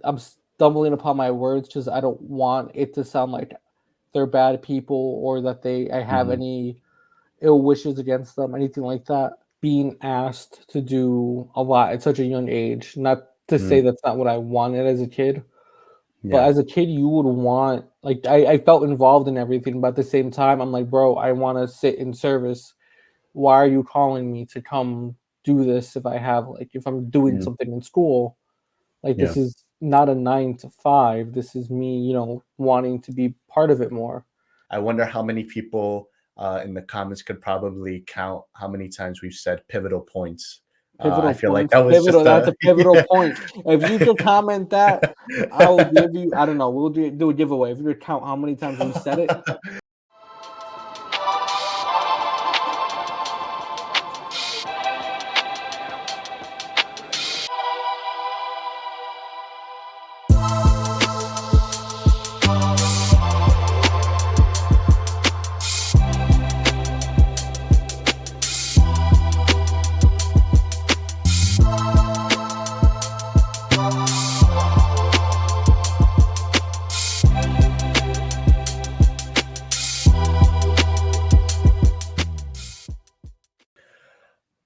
I'm stumbling upon my words because I don't want it to sound like they're bad people or that I have Mhm. any ill wishes against them, anything like that. Being asked to do a lot at such a young age, not to Mm, say that's not what I wanted as a kid, but yeah. as a kid, you would want, like, I felt involved in everything, but at the same time, I'm like, bro, I want to sit in service. Why are you calling me to come do this if I have, like, if I'm doing Mm, something in school? Like, yeah. this is not a 9 to 5. This is me, wanting to be part of it more. I wonder how many people in the comments could probably count how many times we've said pivotal points. I Pivotal feel like points. that was Pivotal. just That's a a pivotal yeah. point. If you could comment that, I will give you. I don't know. We'll do a giveaway. If you could count how many times we said it.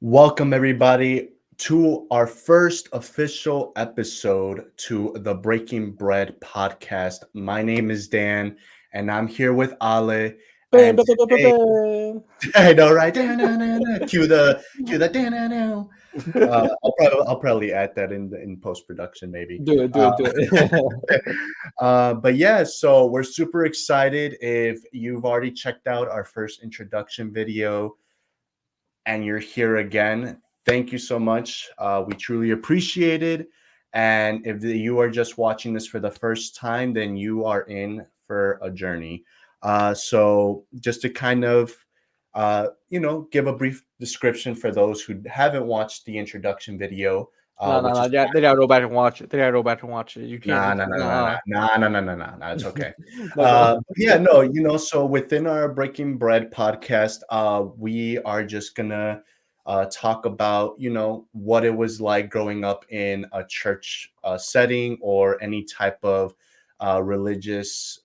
Welcome, everybody, to our first official episode to the Breaking Bread podcast. My name is Dan, and I'm here with Ale. Bam, And bam, bam, bam, today, bam, I know, right? Cue the da-na-na. I'll probably add that in post production, maybe. Do it. Do Uh, it. Do it. but yeah, so we're super excited. If you've already checked out our first introduction video, and you're here again, thank you so much. We truly appreciate it. And if you are just watching this for the first time, then you are in for a journey. So just to kind of, give a brief description for those who haven't watched the introduction video, No, no, which no. is Yeah, they gotta go back and watch it. They gotta go back and watch it. You can't nah, just nah, nah, nah, nah, nah. nah, nah, nah, nah, nah, nah. It's okay. No, go. Yeah, no, so within our Breaking Bread podcast, we are just gonna talk about, what it was like growing up in a church setting or any type of religious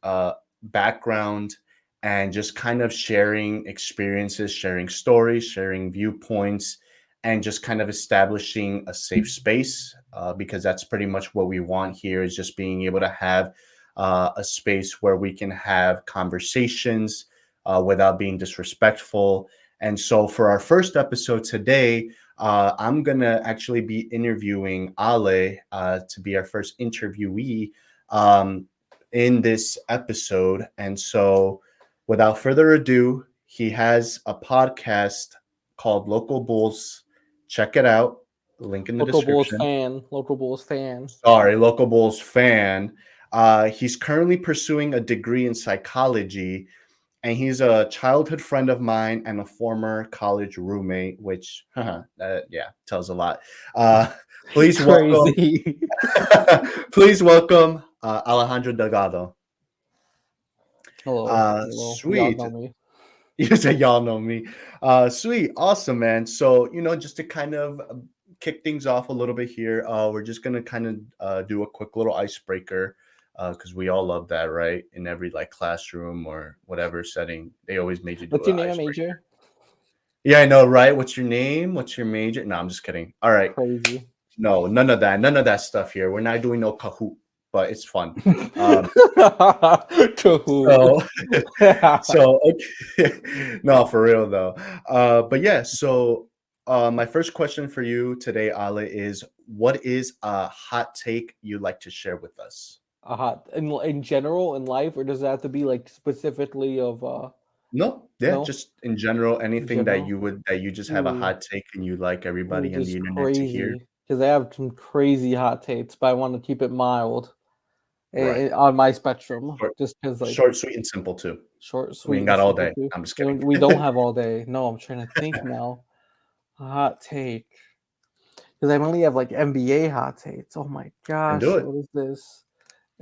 background, and just kind of sharing experiences, sharing stories, sharing viewpoints, and just kind of establishing a safe space, because that's pretty much what we want here, is just being able to have a space where we can have conversations without being disrespectful. And so for our first episode today, I'm going to actually be interviewing Ale to be our first interviewee um, in this episode. And so without further ado, he has a podcast called Local Bulls. Check it out. Link in the Local Bulls description. fan. Local Bulls fan. Sorry, Local Bulls fan. He's currently pursuing a degree in psychology, and he's a childhood friend of mine and a former college roommate, which, yeah, tells a lot. Uh, please welcome, Crazy. please welcome Alejandro Delgado. Hello. Hello. Y'all Sweet. know me. You say y'all know me. Sweet, awesome, man. So, just to kind of kick things off a little bit here, we're just gonna kind of do a quick little icebreaker, because we all love that, right? In every like classroom or whatever setting, they always made you do What's an your name, icebreaker. Major? Yeah, I know, right? What's your name? What's your major? No, I'm just kidding. All right, Crazy. no, none of that, stuff here. We're not doing no Kahoot, but it's fun. Um, Kahoot. so so okay. No, for real though. But yeah, so my first question for you today, Ale, is what is a hot take you'd like to share with us? A hot in general in life, or does it have to be like specifically of No, yeah, no just in general, in anything general? that you just have a Ooh, hot take and you'd like ooh, everybody on the just internet to hear. crazy because I have some crazy hot takes, but I want to keep it mild Right. on my spectrum, Short, just because like short, sweet, and simple too. short, We sweet, ain't and got all simple day. too. I'm just We kidding. don't, we don't have all day. No, I'm trying to think now. A hot take because I only have like NBA hot takes. Oh my And do gosh, it. what is this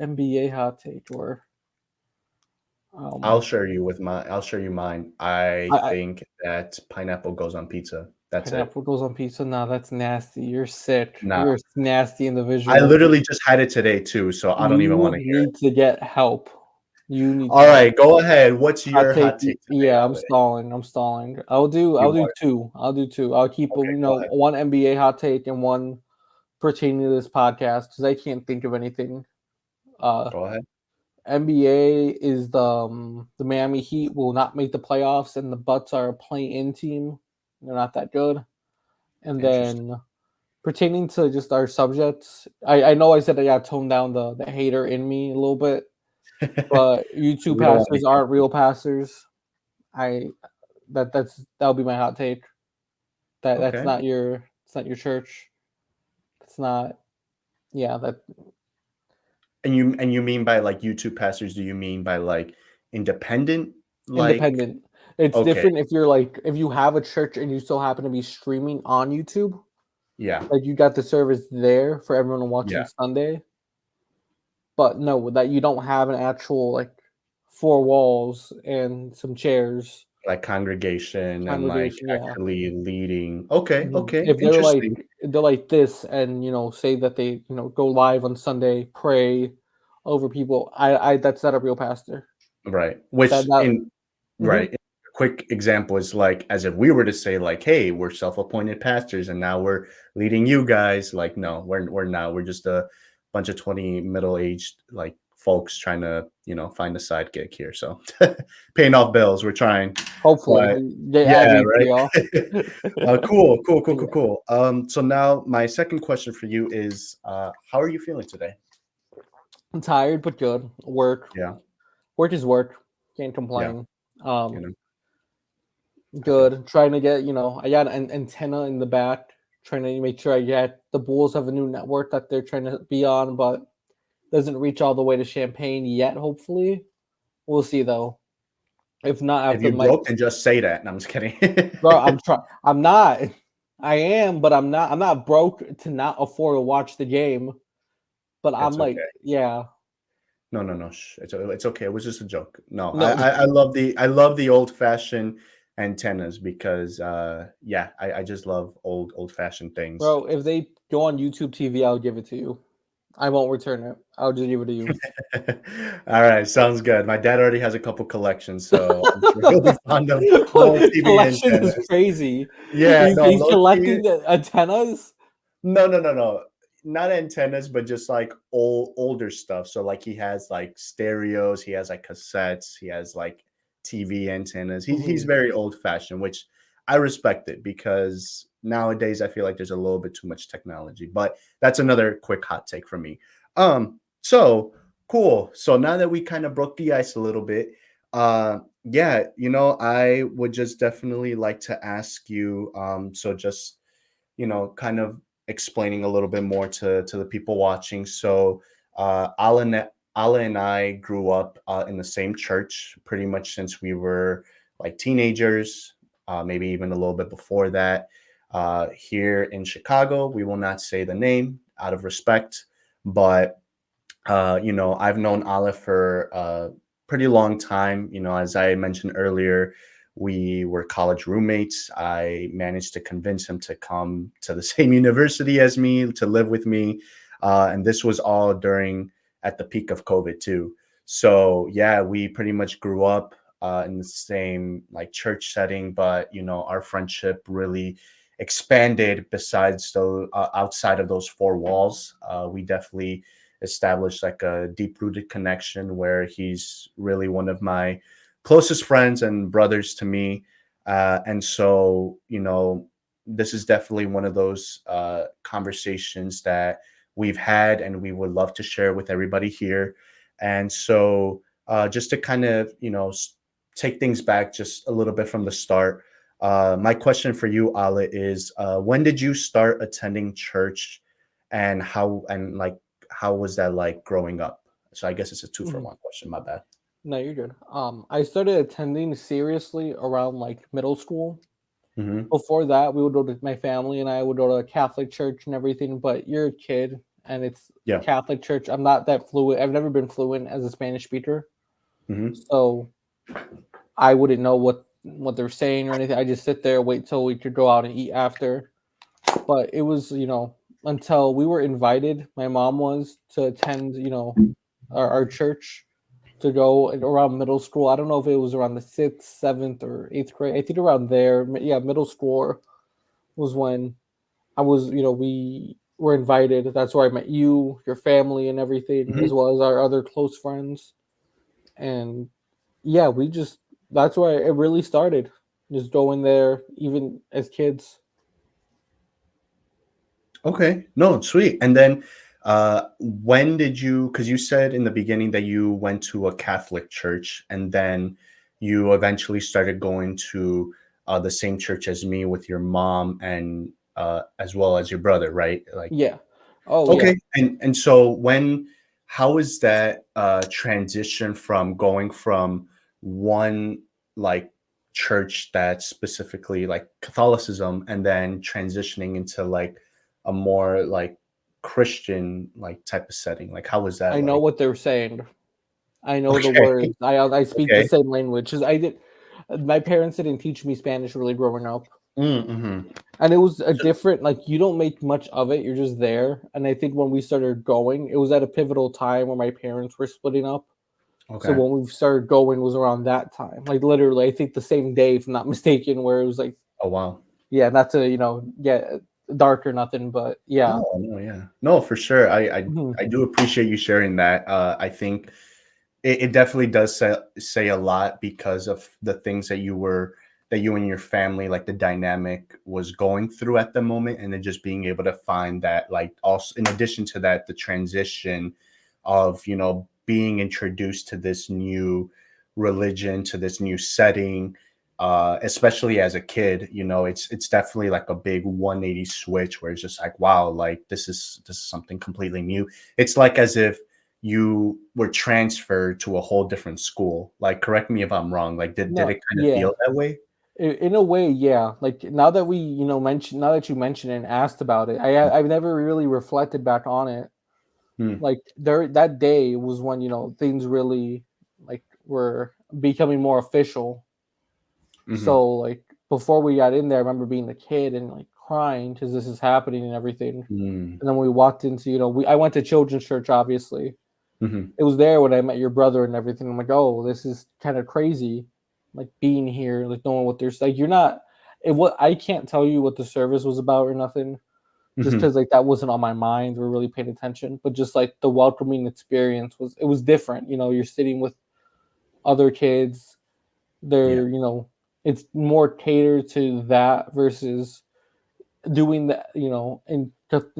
NBA hot take? Or I'll um, share you with my. I'll share you mine. I I think that pineapple goes on pizza. That's it. Pineapple goes on pizza? Nah, that's nasty. You're sick. Nah, You're a nasty I individual. literally just had it today too, so I don't even You want to hear it. need to get help. You need All to right, go ahead. What's Hot your take. hot take today, Yeah, I'm Ale? stalling. I'm stalling. I'll do. You I'll do want two. I'll do two. I'll keep Okay, go ahead. one NBA hot take and one pertaining to this podcast because I can't think of anything. Go ahead. NBA is the Miami Heat will not make the playoffs, and the Bucks are a play-in team. They're not that good. And Interesting. then pertaining to just our subjects, I know I said I got toned down the hater in me a little bit, but YouTube We don't want to pastors aren't real pastors. That'll be my hot take. That's Okay. not your it's not your church. It's not that And you mean by like YouTube pastors, do you mean by like independent? Like, independent. It's okay, different if you have a church and you still happen to be streaming on YouTube, yeah, like you got the service there for everyone to watch yeah, on Sunday. But no, that you don't have an actual like four walls and some chairs like congregation and like congregation. Yeah. actually leading. Okay, Mhm. okay, If interesting. they're like this, and say that they go live on Sunday, pray over people, I that's not a real pastor. Right. Which That in mhm. right. A quick example is like as if we were to say like, hey, we're self-appointed pastors and now we're leading you guys. Like, no, we're not. We're just a bunch of 20 middle-aged like folks trying to, find a side gig here. So paying off bills, we're trying. Hopefully But they add yeah, me to right. y'all. Cool, cool, cool, cool, Yeah. cool. So now my second question for you is how are you feeling today? I'm tired but good. Yeah, Work is work. Can't yeah, complain. you Um, know, I feel good. Trying to get I got an antenna in the back. Trying to make sure I get the Bulls have a new network that they're trying to be on, but doesn't reach all the way to Champaign yet. Hopefully, we'll see though. If not, if after you my broke, then just say that. No, I'm just kidding. bro, I'm trying. I'm not. I am, but I'm not. I'm not broke to not afford to watch the game. But I'm It's like, okay. yeah, No, no, no. It's okay. It was just a joke. No, no, I love the old fashioned antennas because yeah, I just love old fashioned things. bro. If they go on YouTube TV, I'll give it to you. I won't return it. I'll just give it to you. All right, sounds good. My dad already has a couple collections, so I'm sure he'll be fond of old TV Collection is antennas. crazy. Yeah, no, He's low key. collecting antennas. No, no, no, no. Not antennas, but just like older stuff. So like he has like stereos, he has like cassettes, he has like TV antennas. He's Mhm. very old fashioned, which I respect it because nowadays I feel like there's a little bit too much technology. But that's another quick hot take from me. So cool. So now that we kind of broke the ice a little bit, yeah, I would just definitely like to ask you, so just kind of explaining a little bit more to the people watching. So, Ala and I grew up in the same church pretty much since we were like teenagers, maybe even a little bit before that. Here in Chicago, we will not say the name out of respect, but I've known Ala for a pretty long time. As I mentioned earlier, we were college roommates. I managed to convince him to come to the same university as me, to live with me. And this was all at the peak of COVID, too. So, yeah, we pretty much grew up in the same like church setting, but, our friendship really expanded besides outside of those four walls. We definitely established like a deep rooted connection where he's really one of my closest friends and brothers to me. And so, this is definitely one of those conversations that we've had and we would love to share with everybody here. And so, just to kind of, take things back just a little bit from the start, my question for you, Ala, is when did you start attending church and how was that like growing up? So I guess it's a two for Mhm. one question. My bad. No, you're good. I started attending seriously around like middle school. Hmm. Before that, we would go to my family and I would go to a Catholic church and everything. But you're a kid, and it's Yeah. Catholic church. I'm not that fluent. I've never been fluent as a Spanish speaker, Hmm. so I wouldn't know what what they're saying or anything. I just sit there, wait till we could go out and eat after. But it was, until we were invited, my mom was, to attend, our church, to go around middle school. I don't know if it was around the sixth, seventh, or eighth grade. I think around there. Yeah, middle school was when I was, we were invited. That's where I met you, your family, and everything, Mhm. as well as our other close friends. And yeah, that's where it really started. Just going there, even as kids. Okay. No, sweet. And then when did you, because you said in the beginning that you went to a Catholic church and then you eventually started going to the same church as me with your mom and as well as your brother, right? Like, Yeah. Oh, yeah. okay. And so how is that transition from going from one like church that's specifically like Catholicism and then transitioning into like a more like Christian like type of setting? Like how was I that know like? what they're saying. I know the Okay. words. I speak the Okay. same language. 'Cause I did. My parents didn't teach me Spanish really growing up, Mm-hmm. and it was a different. Like, you don't make much of it. You're just there. And I think when we started going, it was at a pivotal time where my parents were splitting up. So Okay. when we started going was around that time. Like, literally, I think the same day, if I'm not mistaken, where it was like, Oh wow. yeah, not to get dark or nothing, but yeah. No, no, yeah. No, for sure. Mhm. I do appreciate you sharing that. I think it definitely does say a lot because of the things that you and your family, like the dynamic was going through at the moment, and then just being able to find that, like, also in addition to that, the transition of being introduced to this new religion, to this new setting, especially as a kid, it's definitely like a big 180 switch where it's just like, wow, like this is something completely new. It's like as if you were transferred to a whole different school. Like, correct me if I'm wrong. Like, did No, it kind of yeah. feel that way? In a way, yeah. Like, now that you mentioned and asked about it, I've never really reflected back on it. Mm, Like, there, that day was when things really, like, were becoming more official. mhm, So, like, before we got in there, I remember being a kid and like crying because this is happening and everything. mm, And then we walked into, I went to children's church, obviously. mhm, It was there when I met your brother and everything. I'm like, oh, this is kind of crazy, like being here, like knowing what there's like. You're not. What I can't tell you what the service was about or nothing, just mhm. because like that wasn't on my mind. We're really paying attention, but just like the welcoming experience was different. You're sitting with other kids. Yeah. It's more catered to that versus doing that. In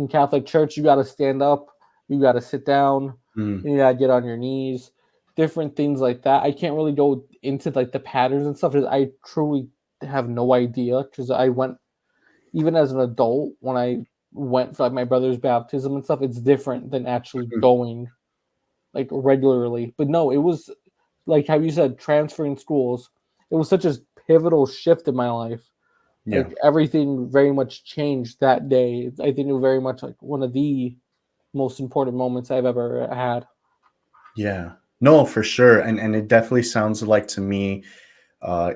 Catholic church, you got to stand up, you got to sit down, Mm, you got to get on your knees, different things like that. I can't really go into like the patterns and stuff because I truly have no idea because I went even as an adult when I went for like my brother's baptism and stuff. It's different than actually mhm. going like regularly. But no, it was like how you said transferring schools. It was such a pivotal shift in my life, Yeah. like everything very much changed that day. I think it was very much like one of the most important moments I've ever had. Yeah. No, for sure. And it definitely sounds like to me,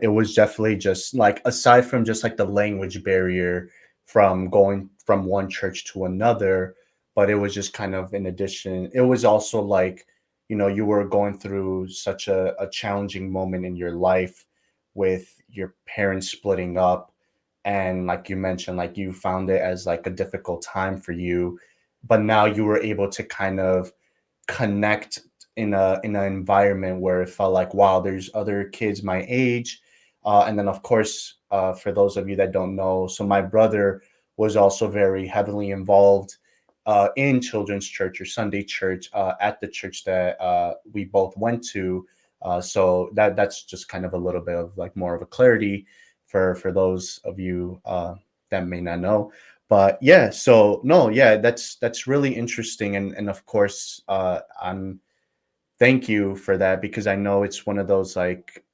it was definitely just like aside from just like the language barrier from going from one church to another, but it was just kind of in addition, it was also like, you were going through such a challenging moment in your life with your parents splitting up. And like you mentioned, like you found it as like a difficult time for you, but now you were able to kind of connect in an environment where it felt like, wow, there's other kids my age. And then of course, for those of you that don't know, so my brother was also very heavily involved in children's church or Sunday church at the church that we both went to. So that's just kind of a little bit of like more of a clarity for those of you that may not know. But yeah, so no, yeah, that's really interesting. And of course, I'm thank you for that because I know it's one of those like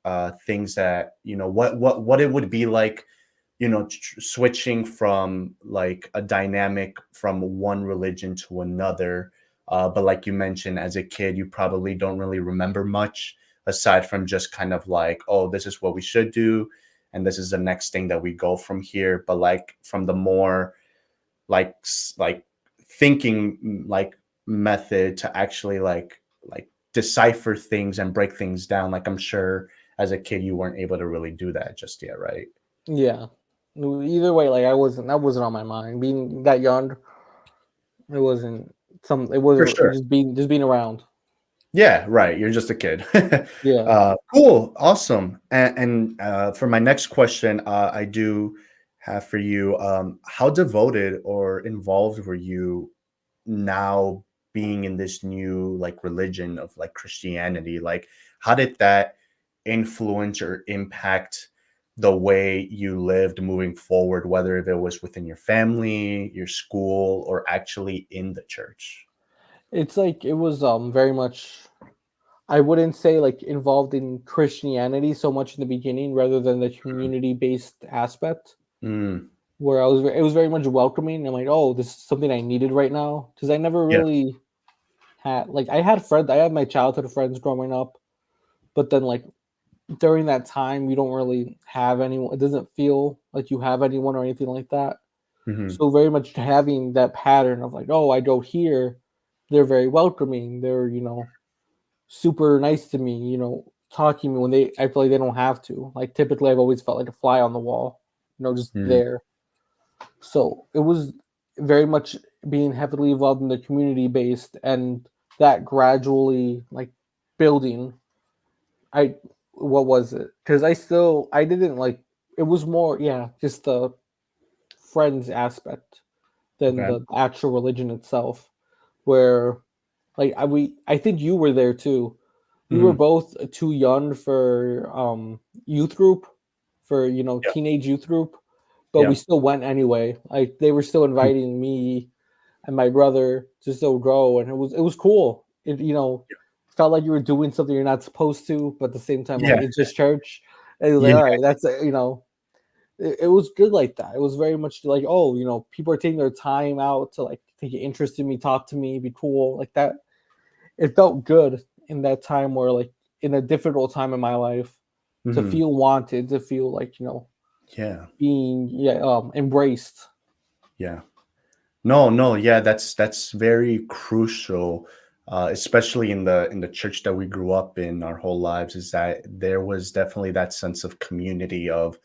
things that what it would be like, switching from like a dynamic from one religion to another. But like you mentioned, as a kid, you probably don't really remember much aside from just kind of like, oh, this is what we should do, and this is the next thing that we go from here. But like from the more like thinking like method to actually like decipher things and break things down. Like I'm sure as a kid you weren't able to really do that just yet, right? Yeah. Either way, like I wasn't. That wasn't on my mind. Being that young, it wasn't some. It For wasn't sure. just being around. Yeah, right. You're just a kid. Yeah. Cool, awesome. And for my next question, I do have for you. How devoted or involved were you now being in this new like religion of like Christianity? Like, how did that influence or impact the way you lived moving forward, whether if it was within your family, your school, or actually in the church? It's like it was very much. I wouldn't say like involved in Christianity so much in the beginning, rather than the community based aspect. Mm, Where it was very much welcoming. I'm like, oh, this is something I needed right now, because I never yeah. really had like I had friends. I had my childhood friends growing up, but then like during that time, you don't really have anyone. It doesn't feel like you have anyone or anything like that. Hmm. So very much having that pattern of like, oh, I go here, they're very welcoming. They're super nice to me. Talking to me when I feel like they don't have to. Like typically, I've always felt like a fly on the wall. Just Mm, there. So it was very much being heavily involved in the community based, and that gradually like building. I What was it? Because I didn't like it was more, yeah, just the friends aspect than okay. the actual religion itself. Where like I think you were there too. We were Mhm. both too young for youth group, for Yeah, teenage youth group, but we yeah. still went anyway. Like they were still Mm, inviting me and my brother to still go, and it was cool. It felt like you were doing something you're not supposed to, but at the same time, like yeah, it's just church. And it was like, yeah, all right, that's it was good like that. It was very much like, oh, people are taking their time out to like take an interest in me, talk to me, be cool, like that. It felt good in that time where like in a difficult time in my life to mhm, feel wanted, to feel like yeah, being embraced. yeah. No, no, yeah, that's very crucial, especially in the church that we grew up in our whole lives, is that there was definitely that sense of community of,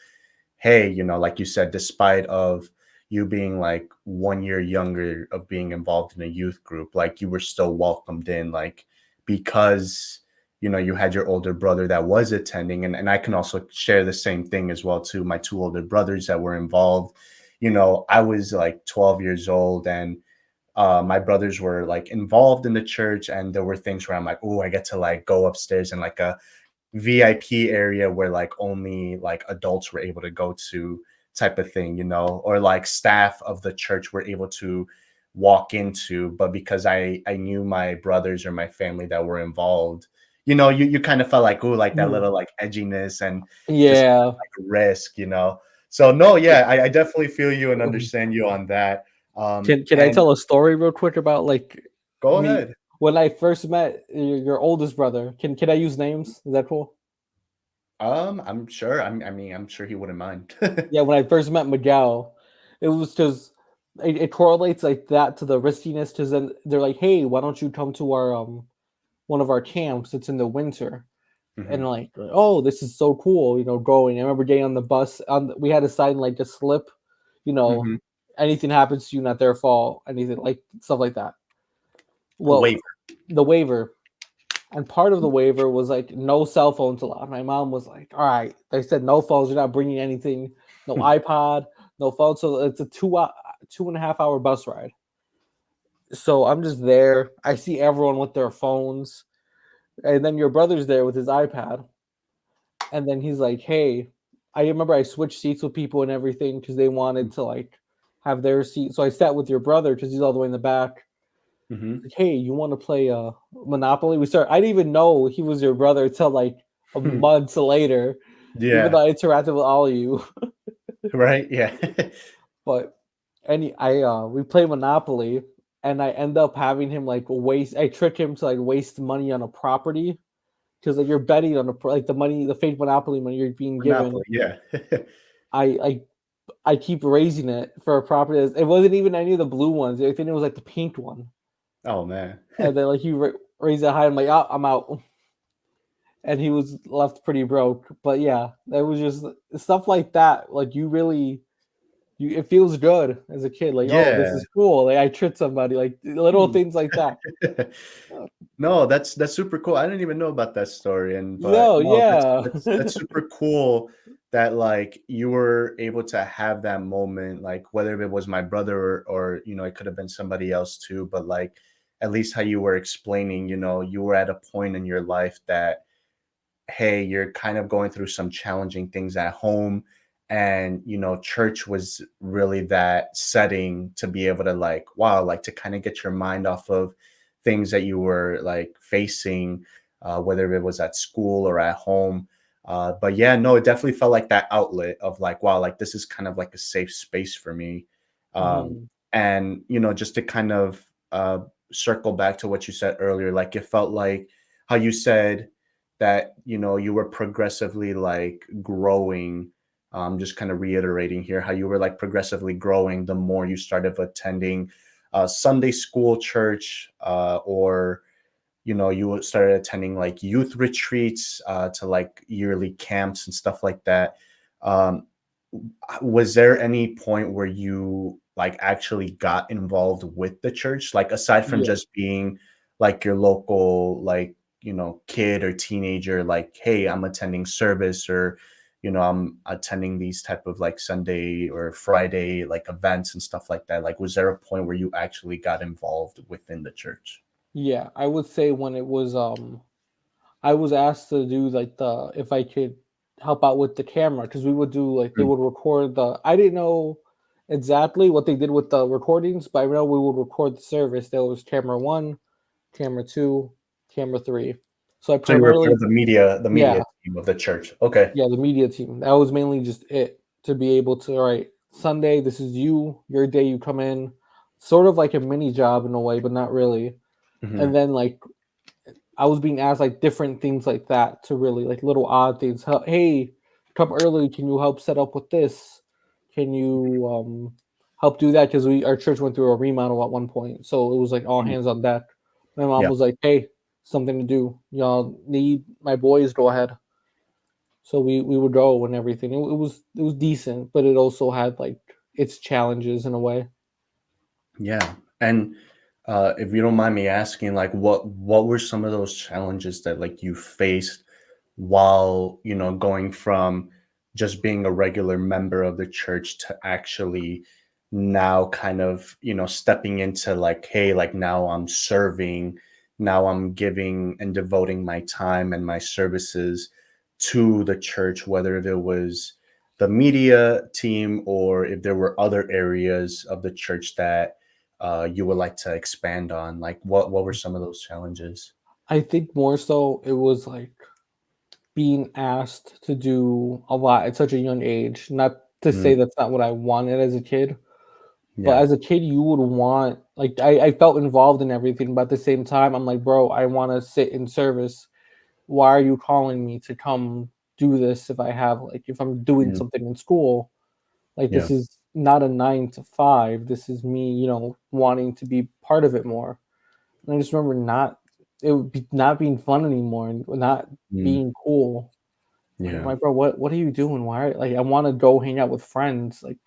hey, like you said, despite of you being like 1 year younger of being involved in a youth group, like you were still welcomed in, like because you had your older brother that was attending, and I can also share the same thing as well too. My two older brothers that were involved, I was like 12 years old, and my brothers were like involved in the church, and there were things where I'm like, oh, I get to like go upstairs in like a VIP area where like only like adults were able to go to, type of thing, or like staff of the church were able to walk into. But because I knew my brothers or my family that were involved, you kind of felt like, oh, like that Mhm. little like edginess and just Yeah. like risk. So no, yeah, I definitely feel you and understand you on that. Can I And tell a story real quick about like go me ahead. when I first met your oldest brother? Can I use names? Is that cool? I'm sure. I mean, I'm sure he wouldn't mind. Yeah, when I first met Miguel, it was because it correlates like that to the riskiness. Because then they're like, "Hey, why don't you come to our one of our camps? It's in the winter." And Hmm. like, oh, this is so cool, going. I remember getting on the bus. We had to sign like a slip, you know, Hmm. anything happens to you, not their fault. Anything like stuff like that. A Well, waiver. the waiver. And part of the waiver was like no cell phones allowed. My mom was like, "All right," they said no phones. You're not bringing anything. No iPod, no phone. So it's a 2.5 hour bus ride. So I'm just there. I see everyone with their phones, and then your brother's there with his iPad. And then he's like, "Hey," I remember I switched seats with people and everything because they wanted to like have their seat. So I sat with your brother because he's all the way in the back. Hmm. Like, hey, you want to play Monopoly? I didn't even know he was your brother until like a month later, even Yeah. though I interacted with all of you. Right. Yeah. But we play Monopoly, and I end up having him like waste. I trick him to like waste money on a property because like you're betting on the money, the fake Monopoly money you're being given. Monopoly, yeah. I I keep raising it for a property. It wasn't even any of the blue ones. I think it was like the pink one. Oh man. And then like you raise it high. I'm like, oh, I'm out. And he was left pretty broke. But yeah, that was just stuff like that. Like you really, it feels good as a kid. Like, oh, this Yeah. is cool. Like I tricked somebody. Like little Hmm. things like that. No, that's super cool. I didn't even know about that story, and but Yo, no, that's yeah, that's super cool that like you were able to have that moment, like whether it was my brother or it could have been somebody else too, but like at least how you were explaining, you were at a point in your life that hey, you're kind of going through some challenging things at home. And, church was really that setting to be able to like, wow, like to kind of get your mind off of things that you were like facing, whether it was at school or at home. But yeah, no, it definitely felt like that outlet of like, wow, like this is kind of like a safe space for me. Um, Mhm. and, just to kind of circle back to what you said earlier, like it felt like how you said, that you were progressively like growing, just kind of reiterating here how you were like progressively growing the more you started attending Sunday school church, or you started attending like youth retreats, to like yearly camps and stuff like that. um, was there any point where you like actually got involved with the church, like aside from Yeah, just being like your local like kid or teenager, like hey, I'm attending service, or I'm attending these type of like Sunday or Friday like events and stuff like that? Like was there a point where you actually got involved within the church? yeah. I would say when it was I was asked to do like the if I could help out with the camera because we would do like they Mm, would record the I didn't know exactly what they did with the recordings, but I know we would record the service. There was camera one, camera two, camera three. So I so you were part primarily of the media yeah, team of the church? Okay. yeah, the media team. That was mainly just it to be able to all right, Sunday, this is your day you come in. Sort of like a mini job in a way, but not really. And Hmm. then like I was being asked like different things like that to really like little odd things. Hey, come early. Can you help set up with this? Can you help do that? Because our church went through a remodel at one point, so it was like all hands on deck. My mom Yeah. was like, "Hey, something to do. Y'all need my boys. Go ahead." So we would go and everything. It was decent, but it also had like its challenges in a way. Yeah. And if you don't mind me asking, like what were some of those challenges that like you faced while, going from just being a regular member of the church to actually now kind of, stepping into like, hey, like now I'm serving, now I'm giving and devoting my time and my services to the church, whether it was the media team or if there were other areas of the church that you would like to expand on? Like, what were some of those challenges? I think more so it was like being asked to do a lot at such a young age. Not to Mm, say that's not what I wanted as a kid, but yeah. as a kid, you would want like I felt involved in everything, but at the same time, I'm like, bro, I want to sit in service. Why are you calling me to come do this if I have like if I'm doing Mm, something in school? Like yeah. this is not a 9 to 5. This is me, wanting to be part of it more. And I just remember not being fun anymore and not Mm, being cool. Like, yeah. my bro, what are you doing? Why? Like, I want to go hang out with friends. Like,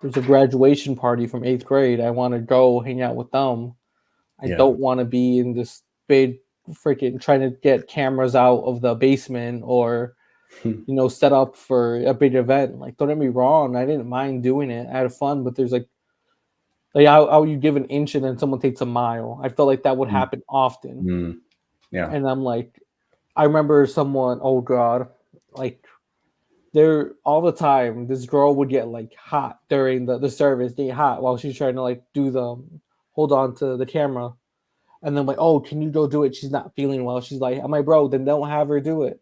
there's a graduation party from 8th grade. I want to go hang out with them. I Yeah. don't want to be in this big freaking trying to get cameras out of the basement or set up for a big event. Like, don't get me wrong, I didn't mind doing it. I had fun, but there's like how you give an inch and then someone takes a mile. I felt like that would Mm, happen often, mm, yeah. and I'm like, I remember someone. Oh God, like there all the time. This girl would get like hot during the service, get hot while she's trying to like do the hold on to the camera, and then like, oh, can you go do it? She's not feeling well. She's like, I'm like, bro, then don't have her do it.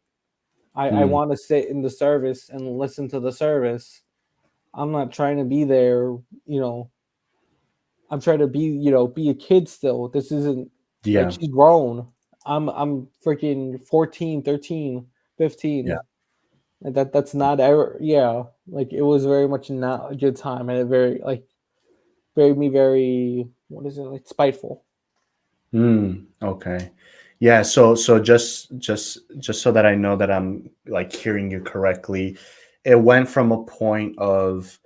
I Mm, want to sit in the service and listen to the service. I'm not trying to be there, you know. I'm trying to be a kid still. This isn't like yeah. she's grown. I'm freaking 14, 13, Yeah. 15. Like that's not ever, yeah. Like it was very much not a good time, and it very like made me very, what is it, like spiteful. Okay. Yeah, so just so that I know that I'm like hearing you correctly, it went from a point of,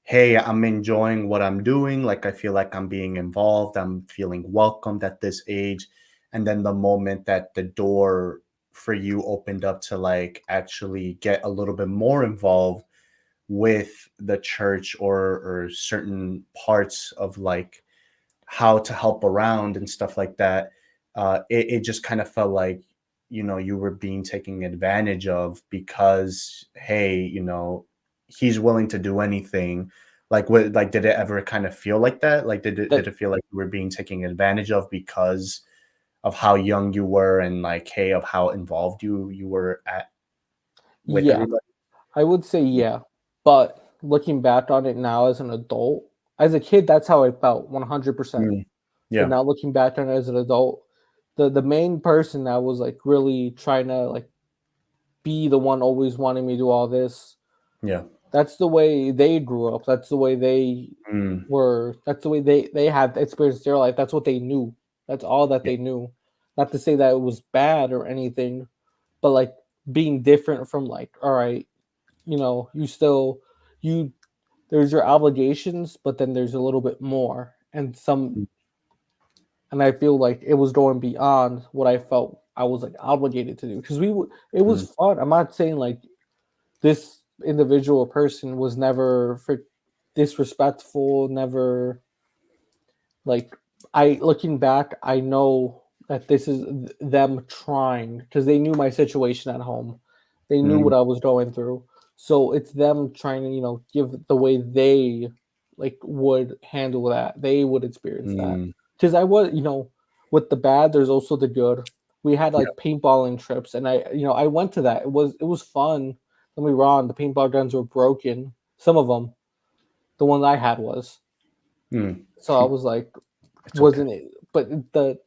hey, I'm enjoying what I'm doing, like I feel like I'm being involved, I'm feeling welcomed at this age, and then the moment that the door for you opened up to like actually get a little bit more involved with the church or certain parts of like how to help around and stuff like that, it just kind of felt like, you were being taken advantage of because, hey, he's willing to do anything. Like, what, like, did it ever kind of feel like that? Like, did That it feel like you were being taken advantage of because of how young you were and like, hey, of how involved you were at with yeah, everybody? I would say yeah. But looking back on it now as an adult, as a kid, that's how I felt 100%. Mm, But yeah. now looking back on it as an adult, the main person that was like really trying to like be the one always wanting me to do all this, Yeah. that's the way they grew up. That's the way they Mm, were. That's the way they had experienced their life. That's what they knew. That's all that yeah. they knew. Not to say that it was bad or anything, but like being different from like, all right, you still you there's your obligations, but then there's a little bit more, Mm, and I feel like it was going beyond what I felt I was like obligated to do because it was mm, fun. I'm not saying like this individual person was never disrespectful, never like, I looking back, I know that this is them trying because they knew my situation at home. They knew mm, what I was going through. So it's them trying to, give the way they like would handle that. They would experience that. mm, Because I was, with the bad, there's also the good. We had yeah. like paintballing trips and I went to that. It was fun. Don't be wrong, the paintball guns were broken. Some of them. The one I had was. Mm. So I was like, It's okay. wasn't it? But the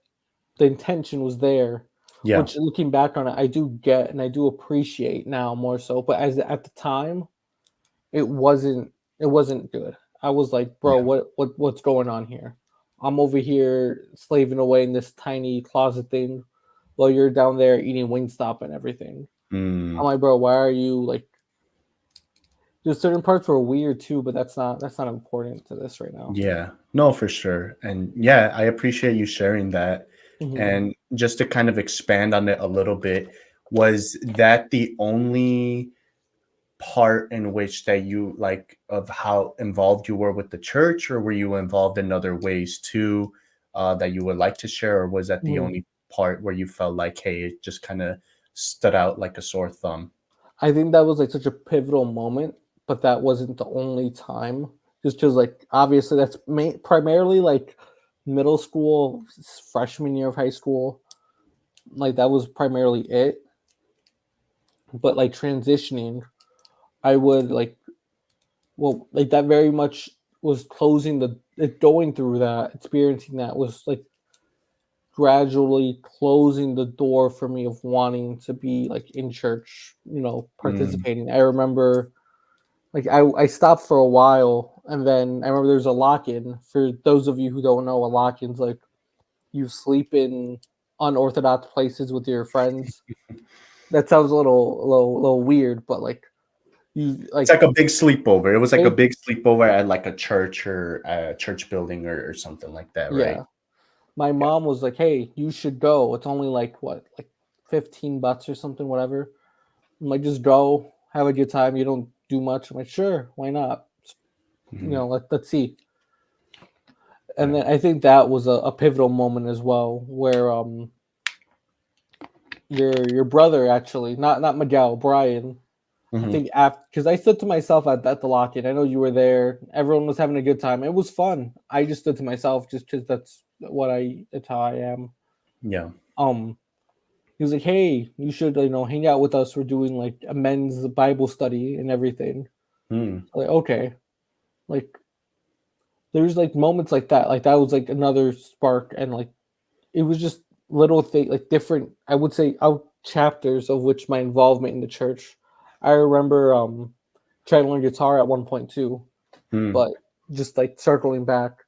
intention was there, Yeah. which looking back on it, I do get and I do appreciate now more so. But as at the time, it wasn't it wasn't good. I was like, bro, Yeah. what's going on here? I'm over here slaving away in this tiny closet thing while you're down there eating Wingstop and everything. I'm Mm, like, bro, why are you like? There's certain parts were weird too, but that's not important to this right now. yeah. No, for sure. And yeah, I appreciate you sharing that. Hmm. And just to kind of expand on it a little bit, was that the only part in which that you like of how involved you were with the church, or were you involved in other ways too, that you would like to share, or was that the only part where you felt like, hey, it just kind of stood out like a sore thumb? I think that was like such a pivotal moment, but that wasn't the only time. Just because, like, obviously, that's primarily like middle school, freshman year of high school. Like, that was primarily it. But like transitioning, I would like, well, like that very much was closing going through that, experiencing that was like gradually closing the door for me of wanting to be like in church, Mm, participating. I remember like I stopped for a while and then I remember there's a lock-in. For those of you who don't know, a lock-in's like you sleep in unorthodox places with your friends. That sounds a little weird, but like you it's like like a big sleepover. It was like a it, big sleepover at like a church or a church building or something like that, right? yeah. My Yeah. mom was like, "Hey, you should go. It's only like what, like $15 or something, whatever." I'm like, "Just go, have a good time. You don't do much." I'm like, "Sure, why not? Mhm. Let's see." And Yeah. then I think that was a pivotal moment as well, where your brother actually, not Miguel, Brian. I Mhm. think after, because I stood to myself at the lock-in. I know you were there. Everyone was having a good time. It was fun. I just stood to myself just because that's how I am. Yeah. Um, he was like, "Hey, you should hang out with us. We're doing like a men's Bible study and everything." Mm, Like, okay, like there's like moments like that. Like that was like another spark, and like it was just little thing, like different, I would say, out chapters of which my involvement in the church. I remember trying to learn guitar at one point too, Hmm. but just like circling back,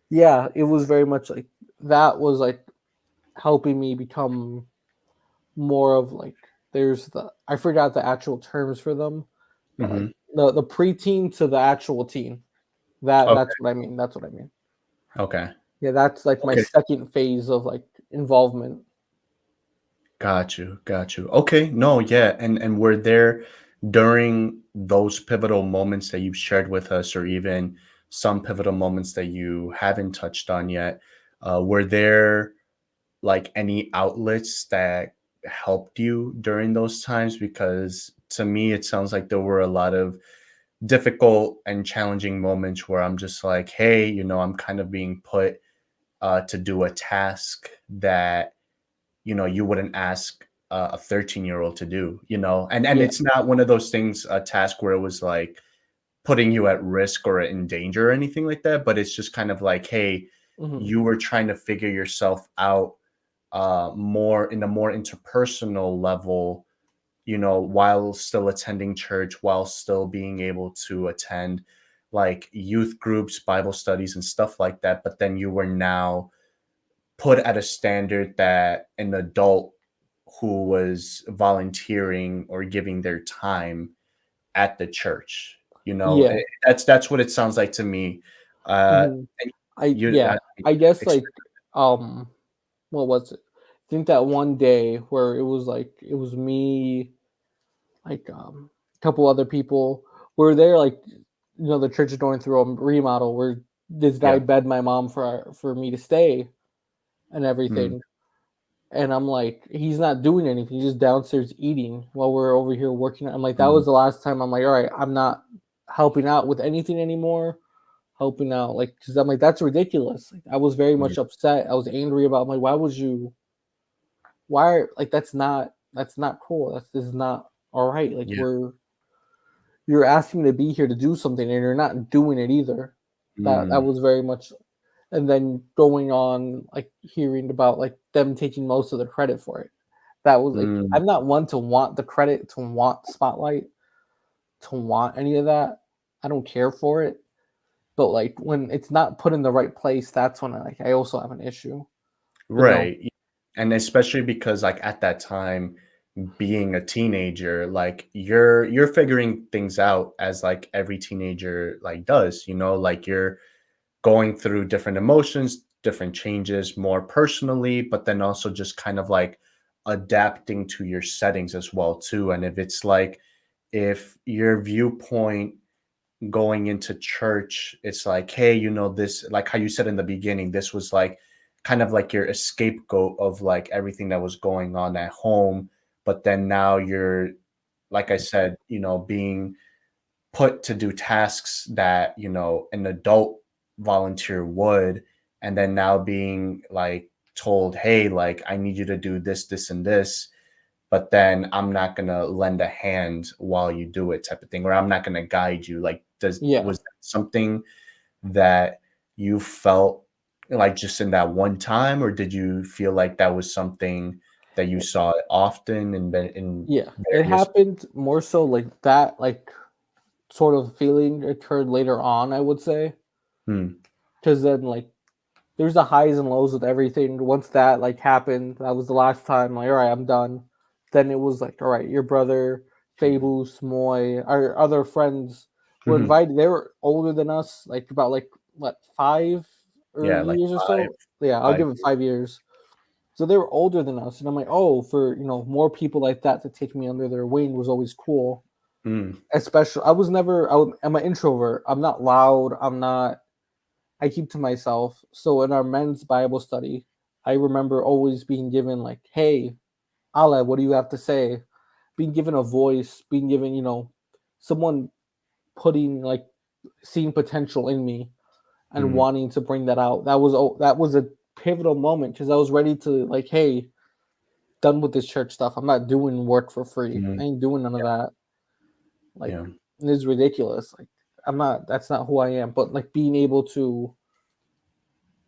yeah, it was very much like that was like helping me become more of like there's the I forgot the actual terms for them, but like Hmm. the preteen to the actual teen. That Okay. that's what I mean. That's what I mean. Okay. Yeah, that's like my Okay. second phase of like involvement. Got you. Got you. Okay. No, yeah. And were there during those pivotal moments that you've shared with us, or even some pivotal moments that you haven't touched on yet, were there like any outlets that helped you during those times? Because to me, it sounds like there were a lot of difficult and challenging moments where I'm just like, hey, I'm kind of being put to do a task that you wouldn't ask a 13-year-old to do, and Yeah. it's not one of those things, a task where it was like putting you at risk or in danger or anything like that, but it's just kind of like, hey, Hmm. you were trying to figure yourself out more in a more interpersonal level, while still attending church, while still being able to attend like youth groups, Bible studies, and stuff like that. But then you were now put at a standard that an adult who was volunteering or giving their time at the church. Yeah. That's what it sounds like to me. Hmm. And I you, yeah. I guess ex- like um what was it? I think that one day where it was me, like a couple other people were there, like the church is going through a remodel where this guy yeah. begged my mom for me to stay and Mm, everything. And I'm like, he's not doing anything. He's just downstairs eating while we're over here working. I'm like, that mm, was the last time. I'm like, all right, I'm not helping out with anything anymore. Helping out, like, because I'm like, that's ridiculous. Like, I was very yeah. much upset. I was angry about. I'm like, why would you? Why? Like, that's not cool. This is not all right. Like, Yeah. you're asking me to be here to do something and you're not doing it either. That Mm, was very much, and then going on like hearing about like them taking most of the credit for it. That was like mm, I'm not one to want the credit, to want spotlight, to want any of that. I don't care for it. But like when it's not put in the right place, that's when I also have an issue. You know? right. And especially because like at that time, being a teenager, like you're figuring things out as like every teenager like does, like you're going through different emotions, different changes more personally, but then also just kind of like adapting to your settings as well too. And if your viewpoint going into church, it's like, hey, this, like how you said in the beginning, this was like kind of like your scapegoat of like everything that was going on at home. But then now you're, like I said, being put to do tasks that, an adult volunteer would, and then now being like told, hey, like I need you to do this, this, and this, but then I'm not gonna lend a hand while you do it, type of thing, or I'm not gonna guide you. Like, Yeah. was that something that you felt like just in that one time, or did you feel like that was something that you saw often in Yeah. It various? happened more so like that, like sort of feeling occurred later on, I would say. Hmm, Because then like there's the highs and lows with everything. Once that like happened, that was the last time. Like, all right, I'm done. Then it was like, all right, your brother, Fabus, Moy, our other friends were mhm. invited. They were older than us, like about like what 5 or Yeah, like years or five so. Yeah, I'll 5 give it years. 5 years. So they were older than us, and I'm like, oh, for more people like that to take me under their wing was always cool. Mm, Especially, I'm an introvert. I'm not loud. I'm not. I keep to myself. So in our men's Bible study, I remember always being given like, "Hey, Ale, what do you have to say?" Being given a voice, being given, someone putting like seeing potential in me and mm, wanting to bring that out. That was a pivotal moment because I was ready to like, "Hey, done with this church stuff. I'm not doing work for free. mhm. I ain't doing none of that. Like, Yeah. it is ridiculous. Like, I'm not. That's not who I am." But like being able to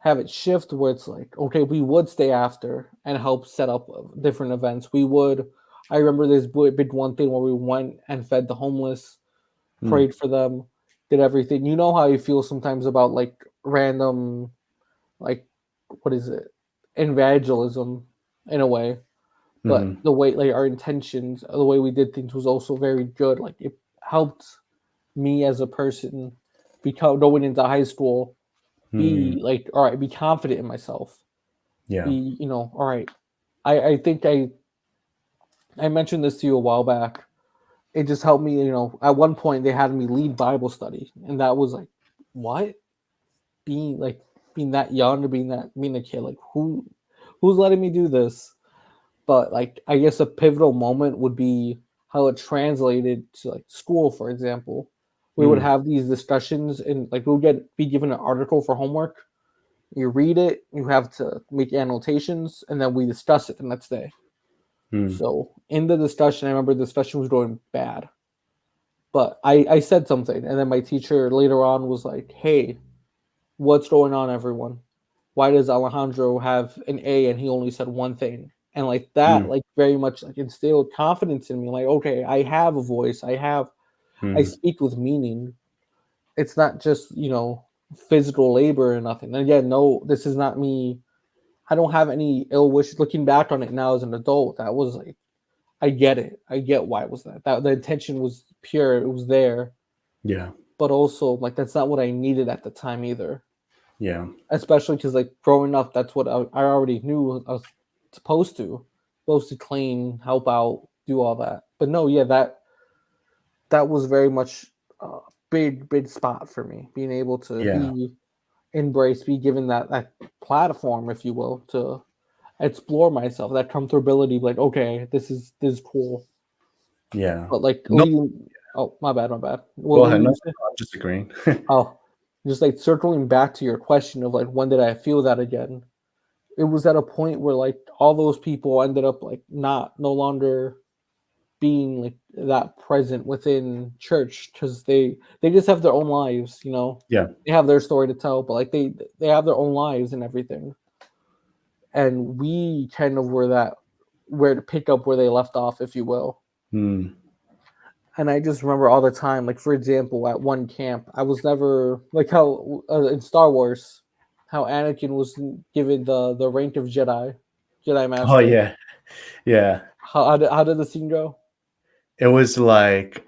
have it shift where it's like, okay, we would stay after and help set up different events. We would. I remember this big one thing where we went and fed the homeless, Mm, prayed for them, did everything. You know how you feel sometimes about like random, like what is it, evangelism in a way. But mhm, the way like our intentions, the way we did things was also very good. Like it helped me as a person become going into high school, be mm, like, all right, be confident in myself. yeah. Be, all right. I think I mentioned this to you a while back. It just helped me, at one point they had me lead Bible study, and that was like, what? Being like being that young or being a kid, like who's letting me do this? But like I guess a pivotal moment would be how it translated to like school, for example. We would Mm, have these discussions and like we would be given an article for homework. You read it, you have to make annotations, and then we discuss it the next day. mm, So in the discussion, I remember the discussion was going bad. But I said something, and then my teacher later on was like, "Hey, what's going on, everyone? Why does Alejandro have an A and he only said one thing?" And like that, mm, like very much like instilled confidence in me. Like, okay, I have a voice. I mm, speak with meaning. It's not just physical labor or nothing. And again, no, this is not me. I don't have any ill wishes. Looking back on it now as an adult, that was like I get it. I get why it was that. That the intention was pure. It was there, yeah. but also like that's not what I needed at the time either. Yeah. Especially because like growing up, that's what I already knew I was supposed to clean, help out, do all that. But no, yeah, that was very much a big spot for me, being able to Yeah. be embraced, be given that platform, if you will, to explore myself, that comfortability. Like, okay, this is cool. Yeah. But like No, leading, oh my bad, my bad. go What ahead. were No, you saying? I'm just agreeing. Oh, just like circling back to your question of like when did I feel that again? It was at a point where like all those people ended up like not no longer being like that present within church because they just have their own lives. Yeah. They have their story to tell, but like they have their own lives and everything, and we kind of were that where to pick up where they left off, if you will. Mm. And I just remember all the time, like for example, at one camp, I was never like how in Star Wars, how Anakin was given the rank of Jedi Oh Master. yeah. Yeah. How did the scene go? It was like,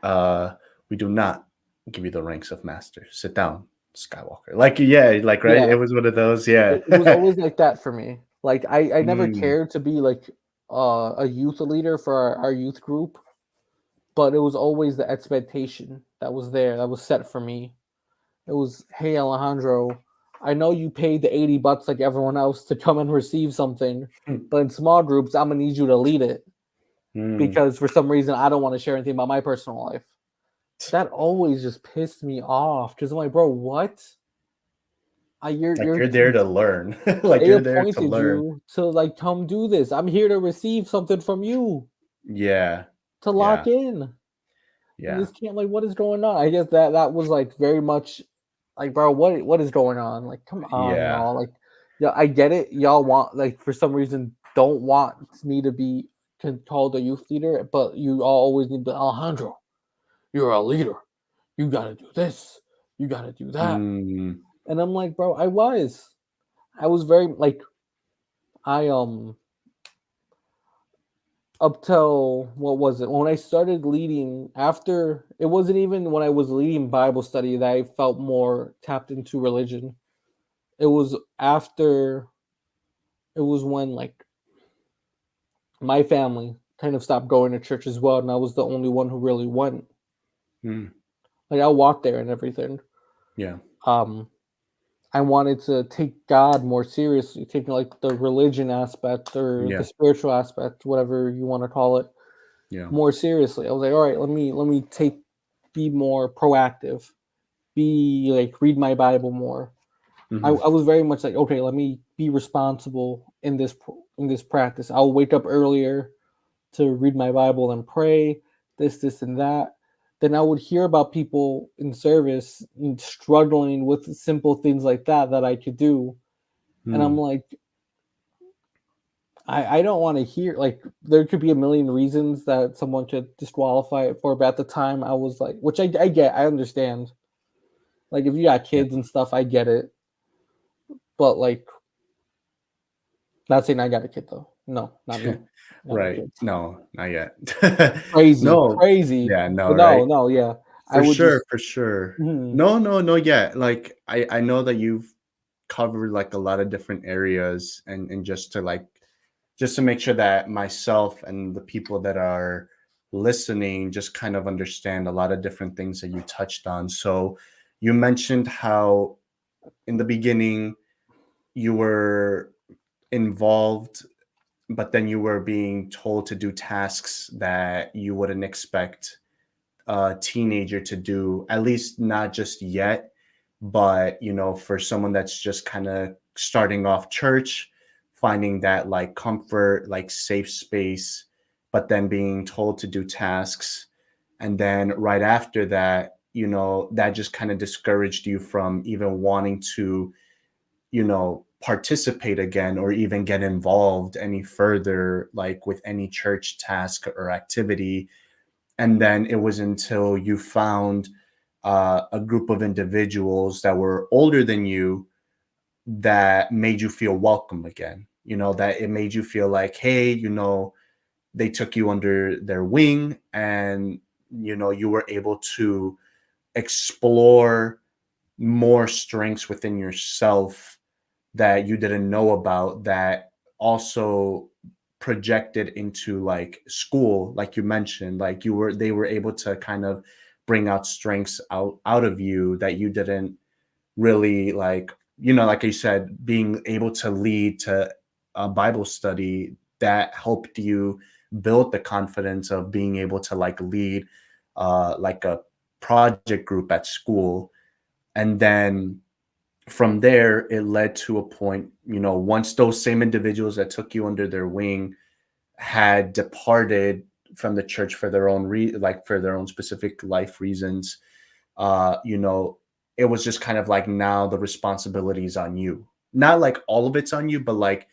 we do not give you the ranks of master. Sit down, Skywalker. Like, yeah, like right. Yeah, It was one of those. Yeah. it was always like that for me. Like I never Mm, cared to be like a youth leader for our youth group, but it was always the expectation that was there that was set for me. It was, hey Alejandro, I know you paid the $80 like everyone else to come and receive something, mm, but in small groups, I'm gonna need you to lead it mm. because for some reason I don't want to share anything about my personal life. That always just pissed me off because I'm like, bro, what? You're Like you're you're there to learn. Like they you're there to appointed learn. you to like come do this. I'm here to receive something from you Yeah. to lock Yeah. in. And Yeah. this can't like what is going on? I guess that was like very much like, bro, what is going on? Like, come on, Yeah. y'all. Like, yeah, I get it. Y'all want like for some reason don't want me to be called a youth leader, but you all always need to be Alejandro. You're a leader. You gotta do this. You gotta do that. Mm, And I'm like, bro, I was very like I up till what was it when I started leading after it wasn't even when I was leading Bible study that I felt more tapped into religion. It was after it was when like my family kind of stopped going to church as well, and I was the only one who really went. mm, Like I walked there and everything. yeah. Um, I wanted to take God more seriously, taking like the religion aspect or the Yeah. spiritual aspect, whatever you want to call it, Yeah. more seriously. I was like, all right, let me be more proactive, be like read my Bible more. Hmm. I was very much like, okay, let me be responsible in this practice. I'll wake up earlier to read my Bible and pray, this, and that. Then I would hear about people in service and struggling with simple things like that I could do. And I'm like, I don't want to hear, like, there could be a million reasons that someone could disqualify it for, but at the time I was like, which I get, I understand. Like, if you got Yeah. kids and stuff, I get it. But like, not saying I got a kid though. No, not me. Not no Right. kids. No, not yet. Crazy, No. crazy. Yeah, no, But right? no, yeah. I For would sure, just for sure. mhm. No, no, no, yeah. Like I know that you've covered like a lot of different areas and just to make sure that myself and the people that are listening just kind of understand a lot of different things that you touched on. So you mentioned how in the beginning you were involved, but then you were being told to do tasks that you wouldn't expect a teenager to do, at least not just yet. But, for someone that's just kind of starting off church, finding that like comfort, like safe space, but then being told to do tasks. And then right after that, that just kind of discouraged you from even wanting to, participate again or even get involved any further, like with any church task or activity. And then it was until you found a group of individuals that were older than you that made you feel welcome again. That it made you feel like, hey, they took you under their wing, and you were able to explore more strengths within yourself that you didn't know about, that also projected into like school, like you mentioned, like they were able to kind of bring out strengths out of you that you didn't really like. Like you said, being able to lead to a Bible study that helped you build the confidence of being able to like lead like a project group at school. And then from there it led to a point, once those same individuals that took you under their wing had departed from the church for their own like for their own specific life reasons, it was just kind of like, now the responsibility is on you. Not like all of it's on you, but like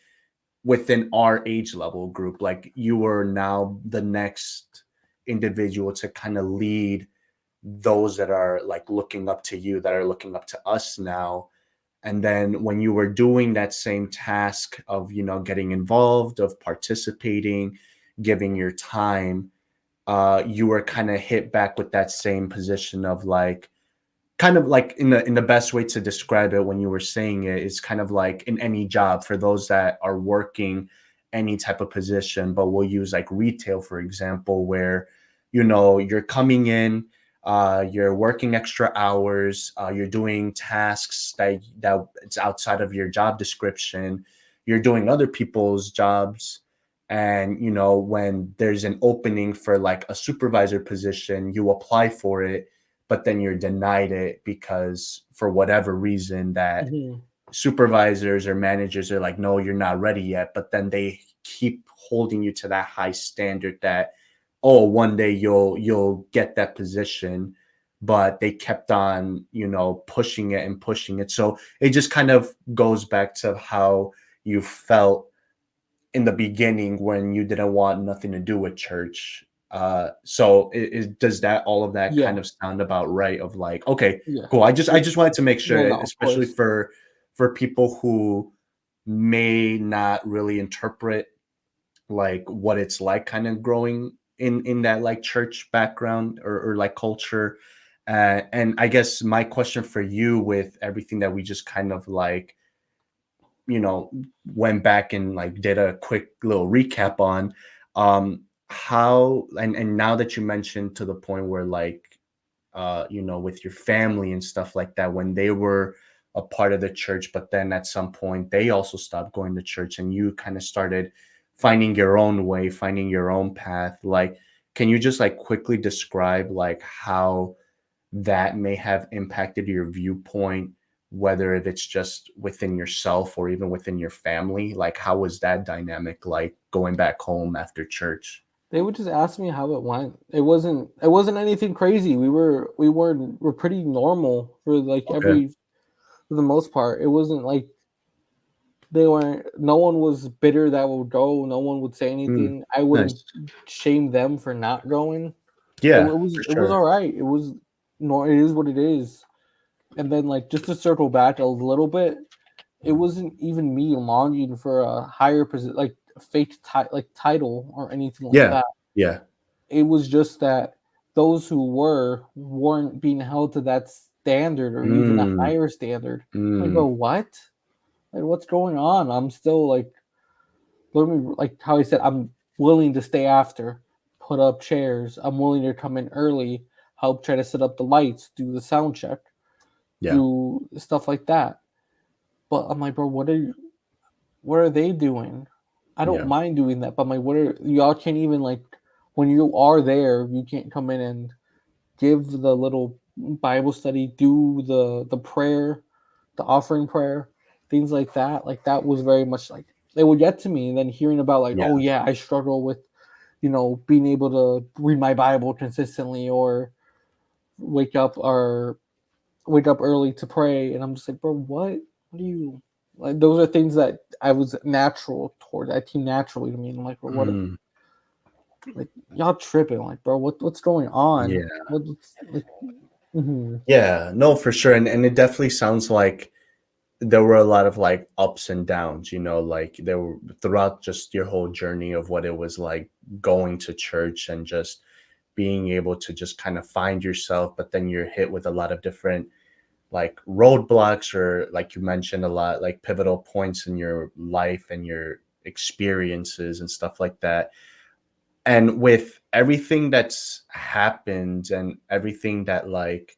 within our age level group, like you were now the next individual to kind of lead those that are like looking up to you, that are looking up to us now. And then when you were doing that same task of, getting involved, of participating, giving your time, you were kind of hit back with that same position of like, kind of like in the best way to describe it when you were saying it is kind of like in any job, for those that are working any type of position, but we'll use like retail for example, where you're coming in, you're working extra hours, you're doing tasks that it's outside of your job description, you're doing other people's jobs. And when there's an opening for like a supervisor position, you apply for it, but then you're denied it because for whatever reason that Mhm. supervisors or managers are like, no, you're not ready yet. But then they keep holding you to that high standard that, oh, one day you'll get that position. But they kept on, pushing it and pushing it. So it just kind of goes back to how you felt in the beginning when you didn't want nothing to do with church. So does that, all of that kind Yeah, of sound about right? Of like, okay, yeah. cool. I just wanted to make sure, No, no, of especially course. for people who may not really interpret like what it's like kind of growing in that like church background or like culture. And I guess my question for you, with everything that we just kind of like, you know went back and like did a quick little recap on, how, and now that you mentioned to the point where like, with your family and stuff like that, when they were a part of the church, but then at some point they also stopped going to church and you kind of started finding your own way, finding your own path. Like, can you just like quickly describe like how that may have impacted your viewpoint, whether if it's just within yourself or even within your family? Like, how was that dynamic like going back home after church? They would just ask me how it went. It wasn't anything crazy. We're pretty normal for like Okay. for the most part. It wasn't like They weren't. No one was bitter that would go. No one would say Mm, anything. I wouldn't nice. shame them for not going. Yeah, for It was sure. all right. It was no. It is what it is. And then like just to circle back a little bit, it wasn't even me longing for a higher position, like a like title or anything like Yeah, that. yeah. It was just that those who weren't being held to that standard or even a Mm, higher standard. Like, mm, bro, what? Like, what's going on? I'm still like, literally, like how I said, I'm willing to stay after, put up chairs. I'm willing to come in early, help try to set up the lights, do the sound check, yeah, do stuff like that. But I'm like, bro, what are they doing? I don't yeah. mind doing that, but I'm like, what are y'all can't even like when you are there, you can't come in and give the little Bible study, do the prayer, the offering prayer, things like that. Like that was very much like they would get to me, and then hearing about like, Yeah. oh yeah, I struggle with being able to read my Bible consistently or wake up or wake up early to pray, and I'm just like, bro, what? What do you like? Those are things that I was natural toward. I came naturally to me, and I'm like, bro, what? Mm, Like y'all tripping? Like, bro, what's going on? yeah. What's like? Mm-hmm. Yeah, no, for sure. And it definitely sounds like there were a lot of like ups and downs, like there were throughout just your whole journey of what it was like going to church and just being able to just kind of find yourself, but then you're hit with a lot of different like roadblocks or like you mentioned a lot like pivotal points in your life and your experiences and stuff like that. And with everything that's happened and everything that like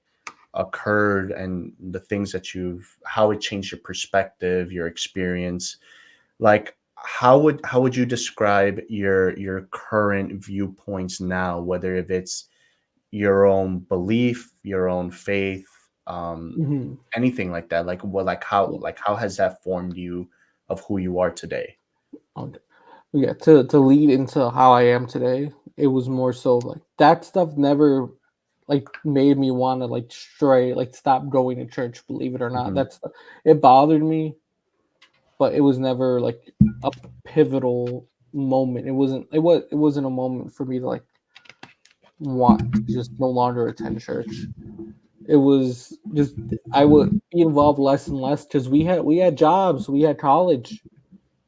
occurred and the things that how it changed your perspective, your experience, like how would you describe your current viewpoints now, whether if it's your own belief, your own faith, Mm-hmm. anything like that, like what, like how has that formed you of who you are today? Okay. Yeah, to lead into how I am today, it was more so like that stuff never like made me want to like stray, like stop going to church, believe it or not. Hmm. It bothered me, but it was never like a pivotal moment. It wasn't a moment for me to like want to just no longer attend church. It was just I would be involved less and less because we had jobs, we had college.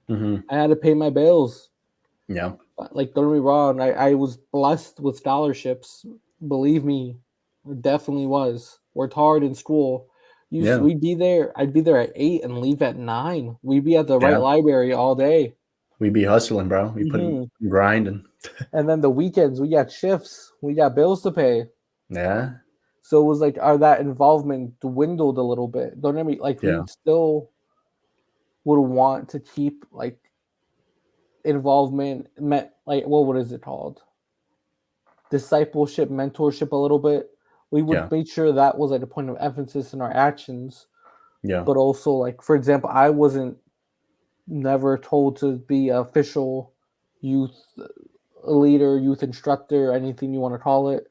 Hmm. I had to pay my bills. Yeah, Like don't get me wrong, I was blessed with scholarships. Believe me, it definitely was. Worked hard in school. yeah, We'd be there. I'd be there at 8 and leave at 9. We'd be at the right yeah. library all day. We be hustling, bro. We put Hmm. grinding. And then the weekends, we got shifts. We got bills to pay. Yeah, So it was like our that involvement dwindled a little bit. Don't get me like we yeah, still would want to keep like involvement met like what is it called? Discipleship, mentorship a little bit. We would yeah, make sure that was like a point of emphasis in our actions, yeah. but also like for example, I wasn't never told to be an official youth leader, youth instructor, anything you want to call it.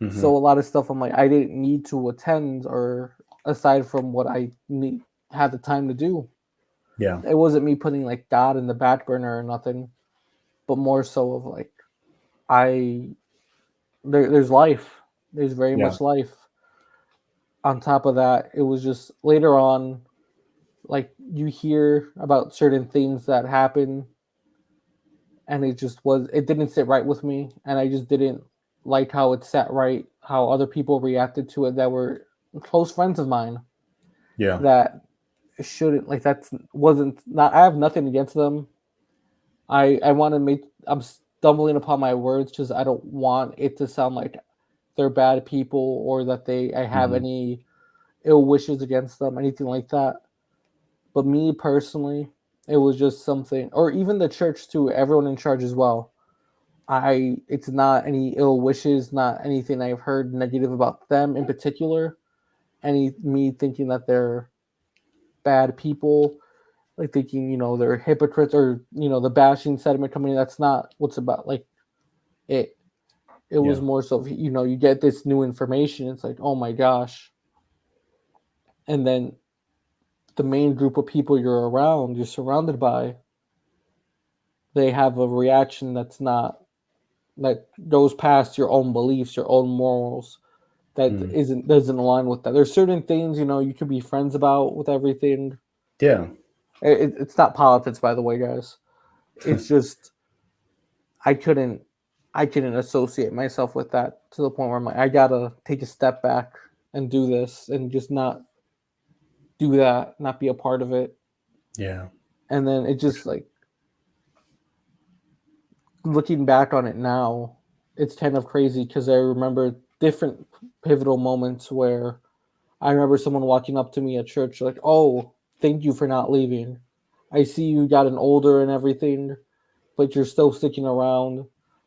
Hmm. So a lot of stuff I'm like I didn't need to attend or aside from what I need had the time to do. Yeah, It wasn't me putting like God in the back burner or nothing, but more so of like I there's life. There's very yeah, much life. On top of that, it was just later on, like you hear about certain things that happen, and it didn't sit right with me, and I just didn't like how it sat right, how other people reacted to it that were close friends of mine yeah, that shouldn't like that's wasn't not. I have nothing against them. I want to make. I'm stumbling upon my words because I don't want it to sound like they're bad people or that I have hmm, any ill wishes against them, anything like that. But me personally, it was just something, or even the church too, everyone in charge as well. It's not any ill wishes, not anything I've heard negative about them in particular. Me thinking that they're bad people, like thinking, they're hypocrites or, the bashing sentiment coming in. That's not what's about. Like it, it was yeah, more so, you get this new information. It's like, oh my gosh. And then the main group of people you're around, you're surrounded by, they have a reaction that goes past your own beliefs, your own morals, that Mm. doesn't align with that. There's certain things, you could be friends about with everything. Yeah. It's not politics, by the way, guys. It's just I couldn't I couldn't associate myself with that to the point where I'm like, I gotta take a step back and do this and just not do that, not be a part of it. Yeah. And then it just like looking back on it now, it's kind of crazy because I remember different pivotal moments where I remember someone walking up to me at church like, "Oh, thank you for not leaving. I see you gotten older and everything, but you're still sticking around,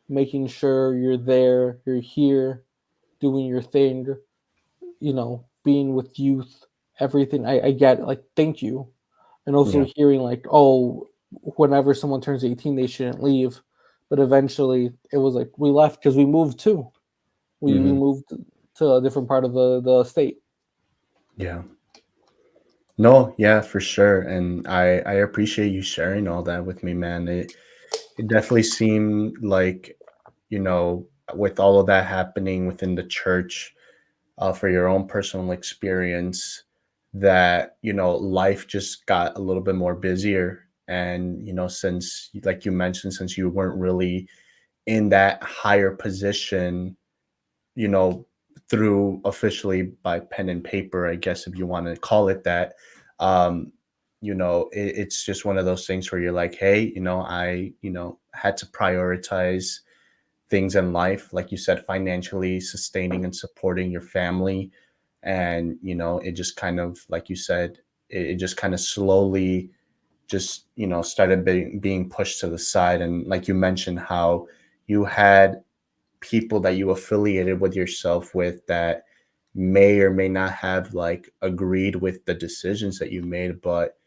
making sure you're there, you're here, doing your thing, being with youth, everything. I get it. Like, thank you." And also Yeah. hearing like, "Oh, whenever someone turns 18, they shouldn't leave." But eventually it was like we left because we moved too. We Hmm. moved to a different part of the state. Yeah. No, yeah, for sure. And I appreciate you sharing all that with me, man. It definitely seemed like, you know, with all of that happening within the church, for your own personal experience, that, life just got a little bit more busier. And, since, like you mentioned, since you weren't really in that higher position, you know, through officially by pen and paper, I guess, if you want to call it that. Um, it's just one of those things where you're like, hey, had to prioritize things in life, like you said, financially sustaining and supporting your family. And, it just kind of, like you said, it just kind of slowly just, started being pushed to the side. And like you mentioned, how you had people that you affiliated with yourself with that may or may not have like agreed with the decisions that you made, but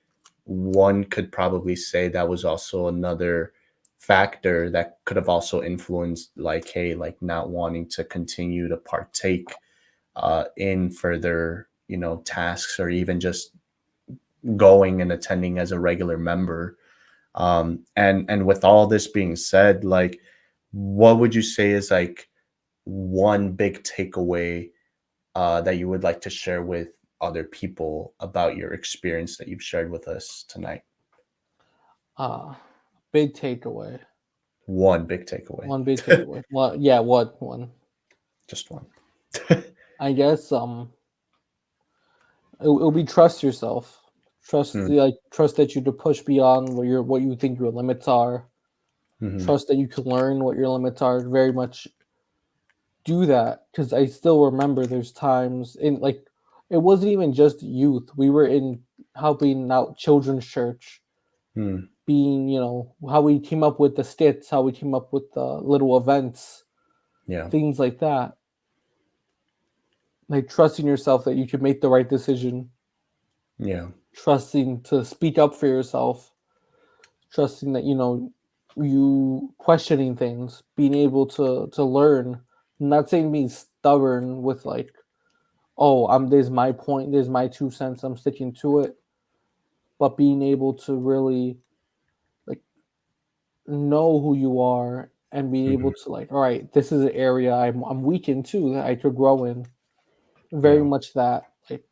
one could probably say that was also another factor that could have also influenced, like, hey, like not wanting to continue to partake in further, tasks, or even just going and attending as a regular member. And with all this being said, like, what would you say is like one big takeaway that you would like to share with other people about your experience that you've shared with us tonight? Uh Big takeaway. One big takeaway. One big takeaway. Well, yeah, what one? Just one. I guess it'll be trust yourself. Hmm. Trust that you to push beyond what you think your limits are. Hmm. Trust that you can learn what your limits are. Very much do that because I still remember there's times in like it wasn't even just youth. We were in helping out children's church, Hmm. being how we came up with the skits, how we came up with the little events, Yeah. things like that. Like trusting yourself that you can make the right decision, Yeah. trusting to speak up for yourself, trusting that you questioning things, being able to learn. I'm not saying being stubborn with like, oh, I'm there's my point, there's my 2 cents, I'm sticking to it, but being able to really like know who you are and be able Hmm. to like, all right, this is an area I'm weak in too that I could grow in. Very Yeah. much that like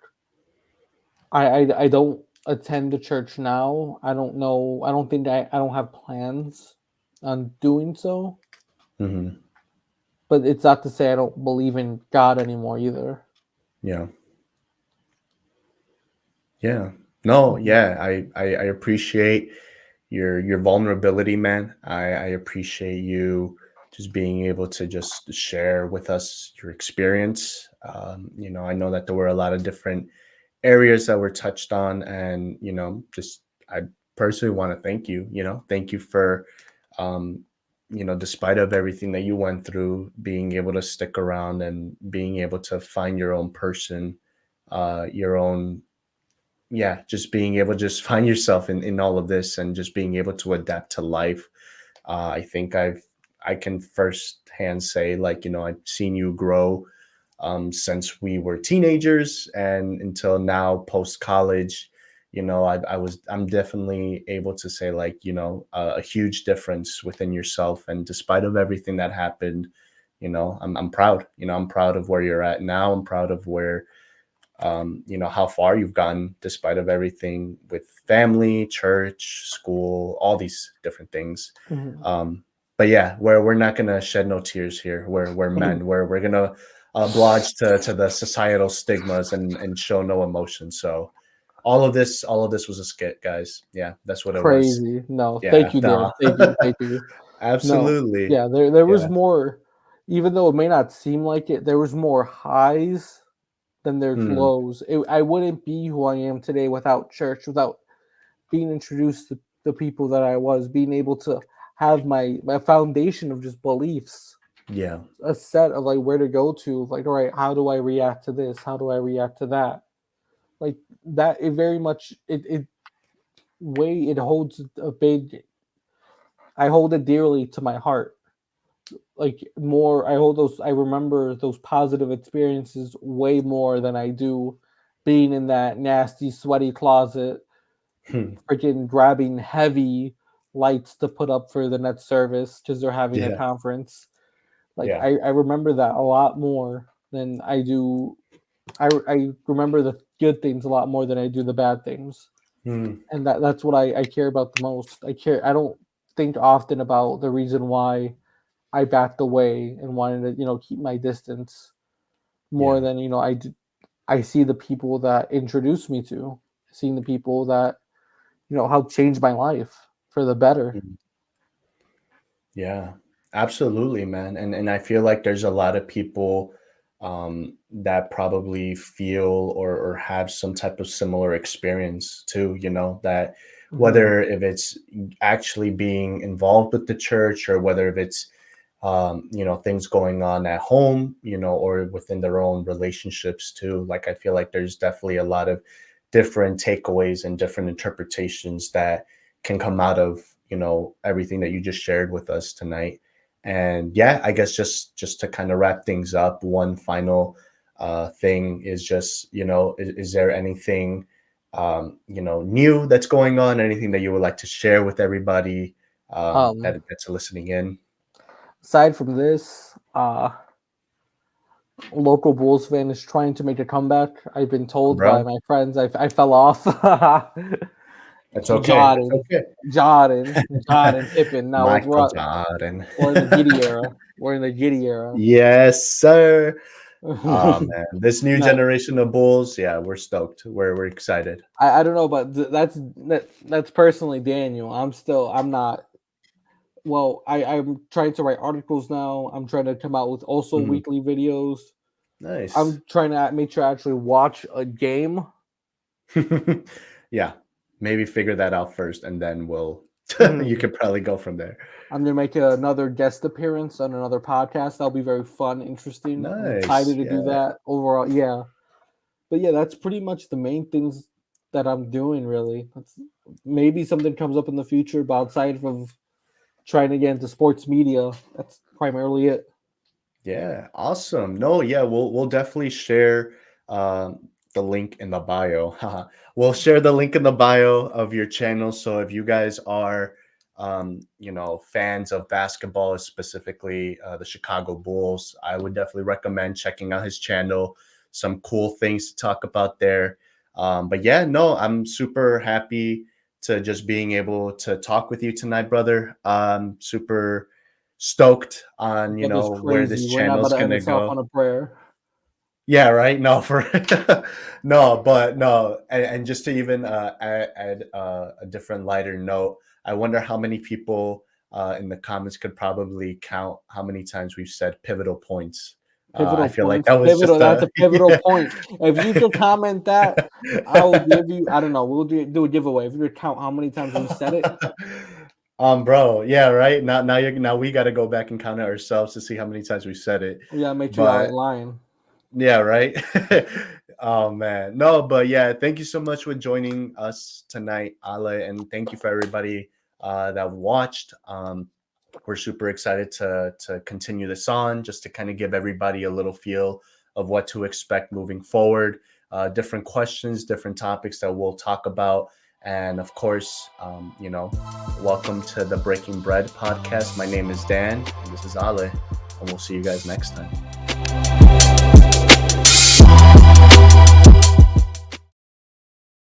I don't attend the church now. I don't know. I don't think I don't have plans on doing so. Hmm. But it's not to say I don't believe in God anymore either. Yeah. Yeah. No, Mhm. yeah. I appreciate your vulnerability, man. I appreciate you just being able to just share with us your experience. I know that there were a lot of different areas that were touched on, and just I personally want to thank you. Thank you for um despite of everything that you went through, being able to stick around and being able to find your own person, your own, yeah, just being able to just find yourself in all of this, and just being able to adapt to life. I think I can firsthand say, like, I've seen you grow since we were teenagers and until now, post college. I'm definitely able to say, like, a huge difference within yourself. And despite of everything that happened, I'm proud. I'm proud of where you're at now. I'm proud of where, how far you've gotten despite of everything with family, church, school, all these different things. Mhm. But yeah, we're not gonna shed no tears here. We're men. We're gonna oblige to the societal stigmas and show no emotion. So all of this was a skit, guys. Yeah, that's what it was. Crazy. No, Yeah, thank you, no. Dan. Thank you. Thank you. No, Absolutely. yeah, there was Yeah. more, even though it may not seem like it, there was more highs than there's Hmm. lows. I wouldn't be who I am today without church, without being introduced to the people that I was, being able to have my foundation of just beliefs, Yeah. a set of like where to go to, like, all right, how do I react to this? How do I react to that? Like that, it very much it holds a big. I hold it dearly to my heart. Like more, I remember those positive experiences way more than I do being in that nasty, sweaty closet, Hmm. freaking grabbing heavy lights to put up for the next service because they're having a Yeah. conference. Like Yeah. I remember that a lot more than I do. I remember the good things a lot more than I do the bad things, Hmm. and that's what I care about the most. I don't think often about the reason why I backed away and wanted to, keep my distance more Yeah. than, I see the people that introduced me to, seeing the people that, helped change my life for the better. Hmm. Yeah, absolutely, man. And I feel like there's a lot of people that probably feel or have some type of similar experience too, that Mhm. whether if it's actually being involved with the church or whether if it's things going on at home, or within their own relationships too. Like I feel like there's definitely a lot of different takeaways and different interpretations that can come out of, everything that you just shared with us tonight. And yeah, I guess just to kind of wrap things up, one final thing is just, is there anything new that's going on, anything that you would like to share with everybody Um, that's listening in? Aside from this, local Bulls fan is trying to make a comeback. I've been told by Bro, my friends I fell off. it's okay. It's Jordan, okay. Jordan Pippen. Now Michael Jordan. we're in the giddy era. We're in the giddy era. Yes, sir. Oh man, this new No, generation of Bulls, yeah, we're stoked. We're excited. I don't know, but that's personally Daniel. I'm not. Well, I'm trying to write articles now. I'm trying to come out with also Mhm. weekly videos. Nice. I'm trying to make sure I actually watch a game. Yeah, maybe figure that out first, and then you Mhm. could probably go from there. I'm gonna make another guest appearance on another podcast. That'll be very fun, interesting. I'm excited Nice. to do Yeah. that overall. Yeah, but yeah, that's pretty much the main things that I'm doing. Really, maybe something comes up in the future, but outside of trying to get into sports media, that's primarily it. Yeah, awesome. No, yeah, we'll definitely share the link in the bio. Haha. We'll share the link in the bio of your channel. So if you guys are fans of basketball, specifically the Chicago Bulls, I would definitely recommend checking out his channel. Some cool things to talk about there. But yeah, no, I'm super happy to just being able to talk with you tonight, brother. Super stoked on But it's where this crazy. We're not channel about is to end gonna this off go. on a prayer. Yeah, right. No, for no, but no, and just to even add a different lighter note, I wonder how many people in the comments could probably count how many times we've said pivotal points. I Pivotal feel like points. that was Pivotal. just That's a a pivotal yeah. point. If you could comment that, I will give you. I don't know. We'll do a giveaway. If you could count how many times we said it, Bro, yeah, right. Now we got to go back and count it ourselves to see how many times we said it. we gotta make sure y'all But ain't lying. yeah, right. Oh man. No, but yeah, thank you so much for joining us tonight, Ale, and thank you for everybody that watched. We're super excited to continue this on, just to kind of give everybody a little feel of what to expect moving forward. different questions, different topics that we'll talk about. And of course, welcome to the Breaking Bread podcast. My name is Dan, and this is Ale, and we'll see you guys next time.